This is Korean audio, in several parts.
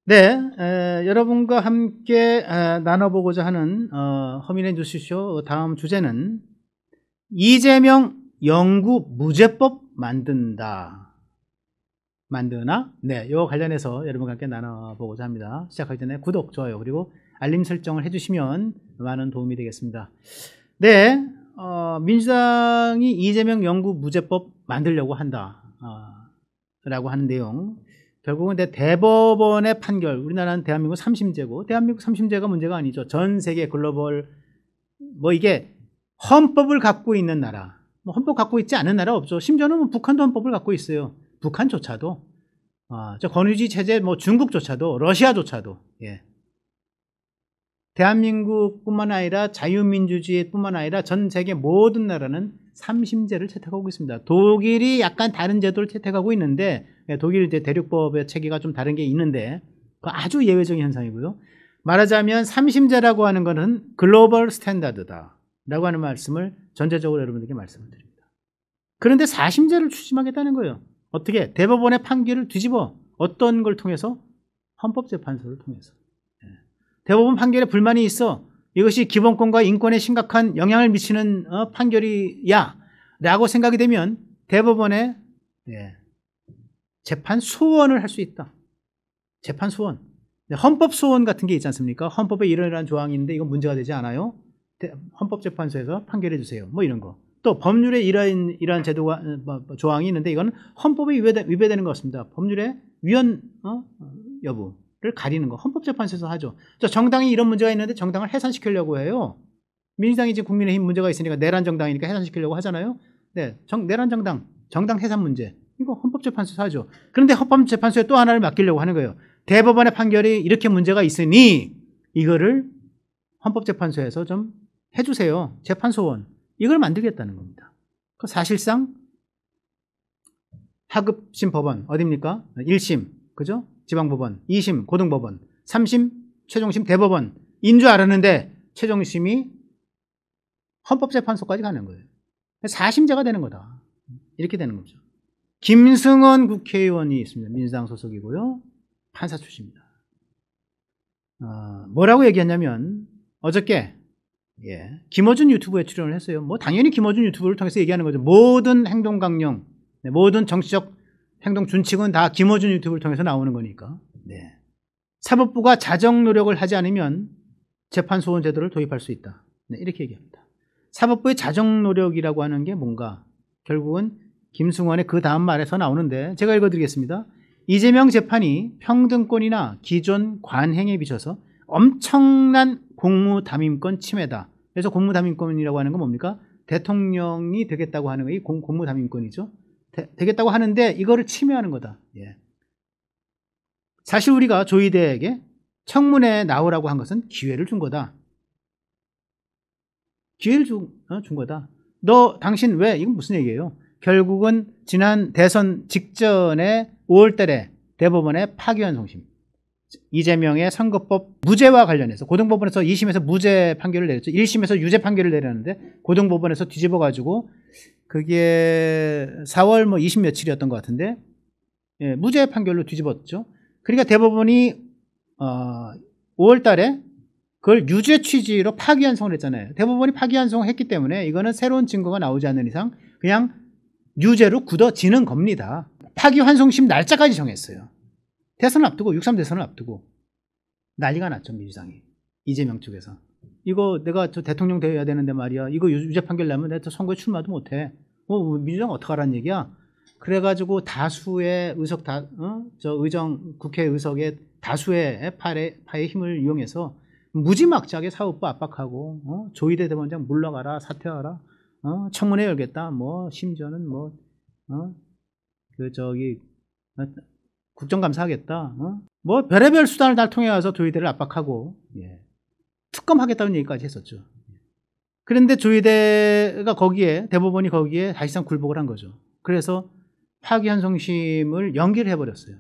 네, 여러분과 함께 나눠보고자 하는 허민의 뉴스쇼 다음 주제는 이재명 영구 무죄법 만드나? 네, 이거 관련해서 여러분과 함께 나눠보고자 합니다. 시작하기 전에 구독, 좋아요, 그리고 알림 설정을 해주시면 많은 도움이 되겠습니다. 네, 민주당이 이재명 영구 무죄법 만들려고 한다. 라고 하는 내용. 결국은 대법원의 판결, 우리나라는 대한민국 3심제고, 대한민국 3심제가 문제가 아니죠. 전 세계 글로벌, 이게 헌법을 갖고 있는 나라, 헌법 갖고 있지 않은 나라 없죠. 심지어는 북한도 헌법을 갖고 있어요. 북한조차도, 저 권위주의 체제, 중국조차도, 러시아조차도, 예. 대한민국뿐만 아니라 자유민주주의뿐만 아니라 전 세계 모든 나라는 3심제를 채택하고 있습니다. 독일이 약간 다른 제도를 채택하고 있는데, 독일 이제 대륙법의 체계가 좀 다른 게 있는데, 그 아주 예외적인 현상이고요. 말하자면 3심제라고 하는 것은 글로벌 스탠다드다 라고 하는 말씀을 전제적으로 여러분들께 말씀을 드립니다. 그런데 4심제를 추진하겠다는 거예요. 어떻게? 대법원의 판결을 뒤집어. 어떤 걸 통해서? 헌법재판소를 통해서. 대법원 판결에 불만이 있어. 이것이 기본권과 인권에 심각한 영향을 미치는 판결이야 라고 생각이 되면 대법원에 재판 소원을 할 수 있다. 재판 소원. 헌법 소원 같은 게 있지 않습니까? 헌법에 이러이러한 조항이 있는데 이건 문제가 되지 않아요? 헌법재판소에서 판결해 주세요. 이런 거. 또 법률에 이러한 제도가 조항이 있는데 이건 헌법에 위배되는 것 같습니다. 법률의 위헌 여부를 가리는 거 헌법재판소에서 하죠. 정당이 이런 문제가 있는데 정당을 해산시키려고 해요. 민주당이 지금 국민의힘 문제가 있으니까 내란 정당이니까 해산시키려고 하잖아요. 네, 내란 정당 해산 문제. 이거 헌법재판소에서 하죠. 그런데 헌법재판소에 또 하나를 맡기려고 하는 거예요. 대법원의 판결이 이렇게 문제가 있으니 이거를 헌법재판소에서 좀 해주세요. 재판소원. 이걸 만들겠다는 겁니다. 사실상 하급심 법원 어디입니까? 1심, 그죠? 지방법원, 2심 고등법원, 3심 최종심 대법원 인 줄 알았는데 최종심이 헌법재판소까지 가는 거예요. 4심제가 되는 거다. 이렇게 되는 거죠. 김승원 국회의원이 있습니다. 민주당 소속이고요. 판사 출신입니다. 뭐라고 얘기했냐면 어저께 김어준 유튜브에 출연을 했어요. 당연히 김어준 유튜브를 통해서 얘기하는 거죠. 모든 행동 강령, 모든 정치적 행동 준칙은 다 김어준 유튜브를 통해서 나오는 거니까. 사법부가 자정 노력을 하지 않으면 재판소원 제도를 도입할 수 있다. 이렇게 얘기합니다. 사법부의 자정 노력이라고 하는 게 뭔가? 결국은 김승원의 그 다음 말에서 나오는데 제가 읽어드리겠습니다. 이재명 재판이 평등권이나 기존 관행에 비춰서 엄청난 공무담임권 침해다. 그래서 공무담임권이라고 하는 건 뭡니까? 대통령이 되겠다고 하는 게 공무담임권이죠. 되겠다고 하는데 이거를 침해하는 거다. 사실 우리가 조희대에게 청문회에 나오라고 한 것은 기회를 준 거다. 기회를 준 거다. 당신 왜? 이건 무슨 얘기예요? 결국은 지난 대선 직전에 5월 달에 대법원의 파기환송심, 이재명의 선거법 무죄와 관련해서 고등법원에서 2심에서 무죄 판결을 내렸죠. 1심에서 유죄 판결을 내렸는데 고등법원에서 뒤집어가지고 그게 4월 20 며칠이었던 것 같은데 무죄 판결로 뒤집었죠. 그러니까 대법원이 5월 달에 그걸 유죄 취지로 파기환송을 했잖아요. 대법원이 파기환송을 했기 때문에 이거는 새로운 증거가 나오지 않는 이상 그냥 유죄로 굳어지는 겁니다. 파기환송심 날짜까지 정했어요. 대선을 앞두고 6.3 대선을 앞두고 난리가 났죠. 민주당이. 이재명 쪽에서. 이거 내가 저 대통령 되어야 되는데 말이야. 이거 유죄 판결 나면 내가 선거에 출마도 못해. 민주당 어떡하라는 얘기야. 그래가지고 다수의 의정 국회 의석의 다수의 파의 힘을 이용해서 무지막지하게 사법부 압박하고 조희대 대법원장 물러가라, 사퇴하라, 청문회 열겠다, 심지어는 국정감사하겠다, 별의별 수단을 다 통해 와서 조희대를 압박하고 특검하겠다는 얘기까지 했었죠. 그런데 조희대가 대법원이 거기에 사실상 굴복을 한 거죠. 그래서 파기환송심을 연기를 해버렸어요.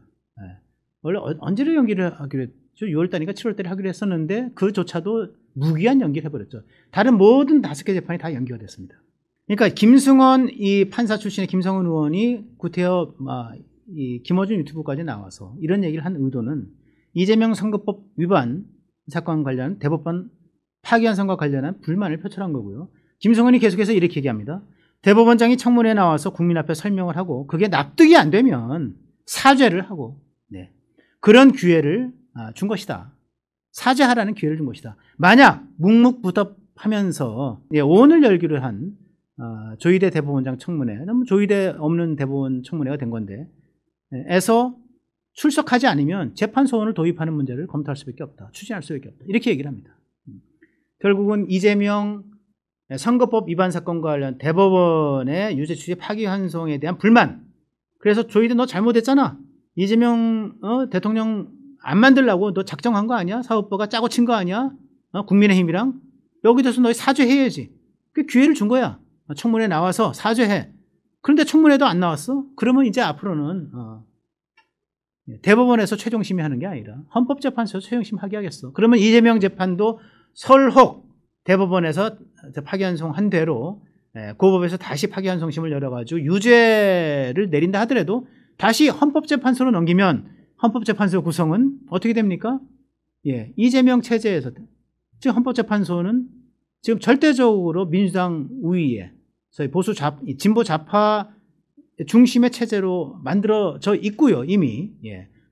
원래 언제를 연기를 하기로 했죠? 6월달이니까 7월달에 하기로 했었는데 그조차도 무기한 연기를 해버렸죠. 다른 모든 5개 재판이 다 연기가 됐습니다. 그러니까 김승원 이 판사 출신의 김성은 의원이 구태여 이 김어준 유튜브까지 나와서 이런 얘기를 한 의도는 이재명 선거법 위반 사건 관련 대법원 파기환 선과 관련한 불만을 표출한 거고요. 김성은이 계속해서 이렇게 얘기합니다. 대법원장이 청문회에 나와서 국민 앞에 설명을 하고 그게 납득이 안 되면 사죄를 하고 그런 기회를 준 것이다. 사죄하라는 기회를 준 것이다. 만약 묵묵부답하면서 오늘 열기로 한 조희대 대법원장 청문회, 조희대 없는 대법원 청문회가 된 건데 에서 출석하지 않으면 재판소원을 도입하는 문제를 검토할 수밖에 없다. 추진할 수밖에 없다. 이렇게 얘기를 합니다. 결국은 이재명 선거법 위반 사건과 관련 대법원의 유죄 취지 파기환송에 대한 불만. 그래서 조희대 너 잘못했잖아. 이재명 대통령 안 만들려고 너 작정한 거 아니야? 사법부가 짜고 친 거 아니야? 국민의힘이랑 여기 대해서 너희 사죄해야지. 그 기회를 준 거야. 청문회 나와서 사죄해. 그런데 청문회도 안 나왔어? 그러면 이제 앞으로는 대법원에서 최종 심의하는 게 아니라 헌법재판소에서 최종 심의하게 하겠어. 그러면 이재명 재판도 설혹 대법원에서 파기환송한 대로 고법에서 다시 파기환송심을 열어가지고 유죄를 내린다 하더라도 다시 헌법재판소로 넘기면 헌법재판소 구성은 어떻게 됩니까? 이재명 체제에서 지금 헌법재판소는 지금 절대적으로 민주당 우위에 저희 진보 좌파 중심의 체제로 만들어져 있고요. 이미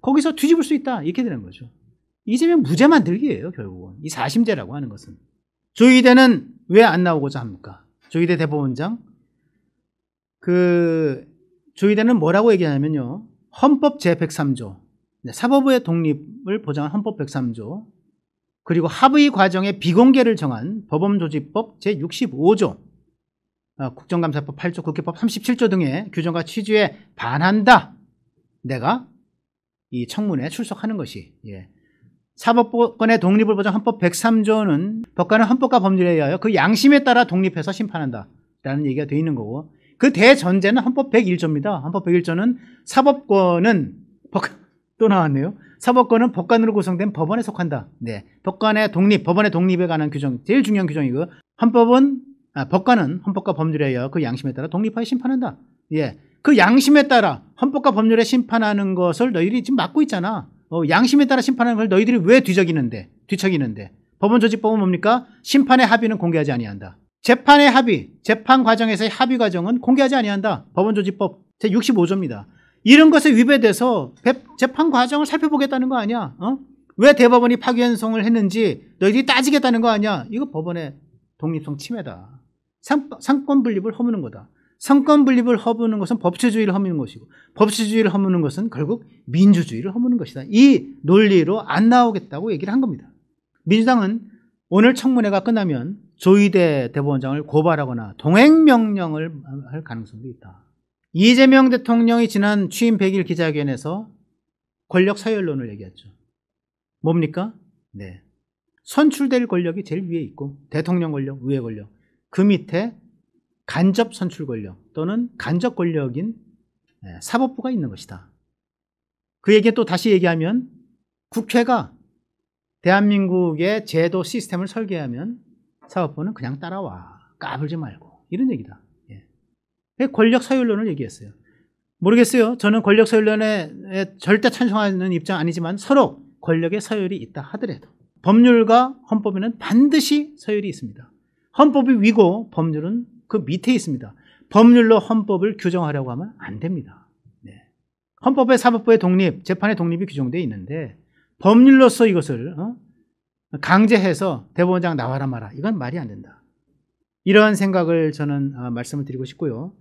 거기서 뒤집을 수 있다 이렇게 되는 거죠. 이재명 무죄 만들기예요. 결국은 이 사심제라고 하는 것은. 조희대는 왜 안 나오고자 합니까? 조희대 대법원장 조희대는 뭐라고 얘기하냐면요. 헌법 제103조 사법부의 독립을 보장한 헌법 103조 그리고 합의 과정의 비공개를 정한 법원조직법 제65조 국정감사법 8조 국회법 37조 등의 규정과 취지에 반한다. 내가 이 청문회에 출석하는 것이 사법권의 독립을 보장 헌법 103조는 법관은 헌법과 법률에 의하여 그 양심에 따라 독립해서 심판한다 라는 얘기가 되어 있는 거고 그 대전제는 헌법 101조입니다. 헌법 101조는 사법권은 또 나왔네요. 사법권은 법관으로 구성된 법원에 속한다. 법관의 독립, 법원의 독립에 관한 규정 제일 중요한 규정이고 법관은 헌법과 법률에 의하여 그 양심에 따라 독립하여 심판한다. 그 양심에 따라 헌법과 법률에 심판하는 것을 너희들이 지금 막고 있잖아. 양심에 따라 심판하는 걸 너희들이 왜 뒤척이는데 법원조직법은 뭡니까? 심판의 합의는 공개하지 아니한다. 재판의 합의, 재판 과정에서의 합의 과정은 공개하지 아니한다. 법원조직법 제65조입니다. 이런 것에 위배돼서 재판 과정을 살펴보겠다는 거 아니야? 왜 대법원이 파기환송을 했는지 너희들이 따지겠다는 거 아니야? 이거 법원의 독립성 침해다. 상권 분립을 허무는 거다. 상권 분립을 허무는 것은 법치주의를 허무는 것이고 법치주의를 허무는 것은 결국 민주주의를 허무는 것이다. 이 논리로 안 나오겠다고 얘기를 한 겁니다. 민주당은 오늘 청문회가 끝나면 조희대 대법원장을 고발하거나 동행명령을 할 가능성도 있다. 이재명 대통령이 지난 취임 100일 기자회견에서 권력 서열론을 얘기했죠. 뭡니까? 선출될 권력이 제일 위에 있고 대통령 권력, 의회 권력 그 밑에 간접 선출 권력 또는 간접 권력인 사법부가 있는 것이다. 그 얘기 또 다시 얘기하면 국회가 대한민국의 제도 시스템을 설계하면 사법부는 그냥 따라와. 까불지 말고. 이런 얘기다. 권력 서열론을 얘기했어요. 모르겠어요. 저는 권력 서열론에 절대 찬성하는 입장 아니지만 서로 권력의 서열이 있다 하더라도 법률과 헌법에는 반드시 서열이 있습니다. 헌법이 위고 법률은 그 밑에 있습니다. 법률로 헌법을 규정하려고 하면 안 됩니다. 헌법의 사법부의 독립, 재판의 독립이 규정되어 있는데 법률로서 이것을 강제해서 대법원장 나와라 마라. 이건 말이 안 된다. 이런 생각을 저는 말씀을 드리고 싶고요.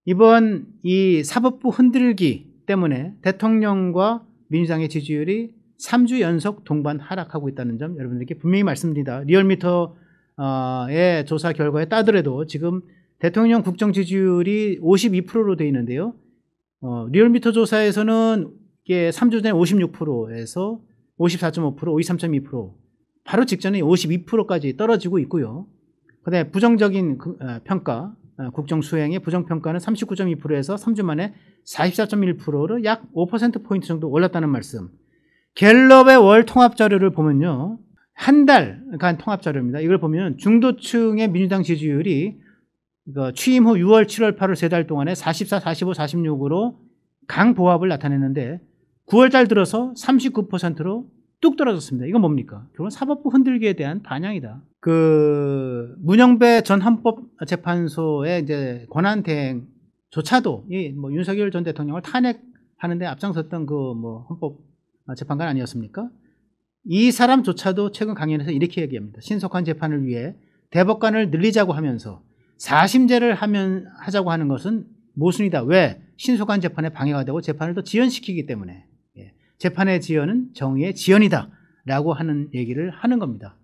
이번 이 사법부 흔들기 때문에 대통령과 민주당의 지지율이 3주 연속 동반 하락하고 있다는 점 여러분들께 분명히 말씀드립니다. 리얼미터의 조사 결과에 따르더라도 지금 대통령 국정 지지율이 52%로 되어 있는데요. 리얼미터 조사에서는 이게 3주 전에 56%에서 54.5%, 53.2% 바로 직전에 52%까지 떨어지고 있고요. 그다음에 부정적인 평가, 국정 수행의 부정평가는 39.2%에서 3주 만에 44.1%로 약 5%포인트 정도 올랐다는 말씀. 갤럽의 월 통합자료를 보면요. 한 달간 통합자료입니다. 이걸 보면 중도층의 민주당 지지율이 취임 후 6월, 7월, 8월 3달 동안에 44, 45, 46으로 강보합을 나타냈는데 9월 달 들어서 39%로 뚝 떨어졌습니다. 이건 뭡니까? 결국은 사법부 흔들기에 대한 반영이다. 그 문영배 전 헌법재판소의 이제 권한 대행조차도 뭐 윤석열 전 대통령을 탄핵하는데 앞장섰던 그 뭐 헌법재판관 아니었습니까? 이 사람조차도 최근 강연에서 이렇게 얘기합니다. 신속한 재판을 위해 대법관을 늘리자고 하면서 사심제를 하자고 하는 것은 모순이다. 왜? 신속한 재판에 방해가 되고 재판을 더 지연시키기 때문에. 재판의 지연은 정의의 지연이다 라고 하는 얘기를 하는 겁니다.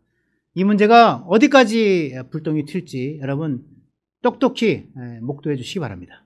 이 문제가 어디까지 불똥이 튈지 여러분 똑똑히 목도해 주시기 바랍니다.